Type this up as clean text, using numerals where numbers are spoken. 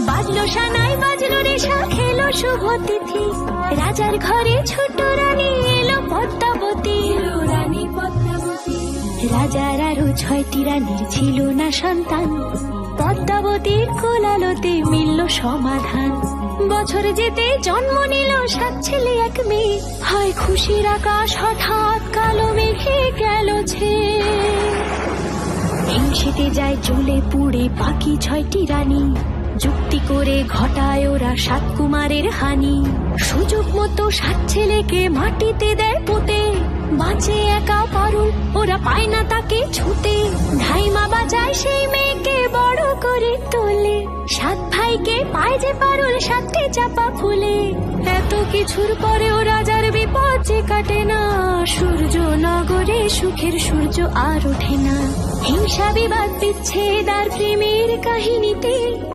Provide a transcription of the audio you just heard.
বাজলো সানাই বাজলো রেশা খেলো শুভ তিথি, রাজার ঘরে ছোট রানী এলো পদ্মাবতী। রাজার আরো 6টি রানীর ছিল না সন্তান, পদ্মাবতীর কোলালোতে মিলল সমাধান। বছর যেতে জন্ম নিল 7 ছেলে 1 মেয়ে, হয় খুশির আকাশ হঠাৎ কালো মেঘে গেল ছেয়ে। হিংসেতে যায় জ্বলে পুড়ে বাকি 6টি রানী, যুক্তি করে ঘটায় ওরা 7 কুমারের হানি। সুযোগ মতো 7 ছেলেকে মাটিতে দেয় পুঁতে, বাঁচে একা পারুল ওরা পায় না তাকে ছুতে। ধাইমা বাজায় সেই মেয়েকে বড় করে তোলে, 7 ভাইকে পায় যে পারুল 7টি চাপা ফুলে। এত কিছুর পরেও রাজার বিপদ যে কাটে না, সূর্য নগরে সুখের সূর্য আর ওঠে না। হিংসা বিবাদ বিচ্ছেদ আর প্রেমের কাহিনীতে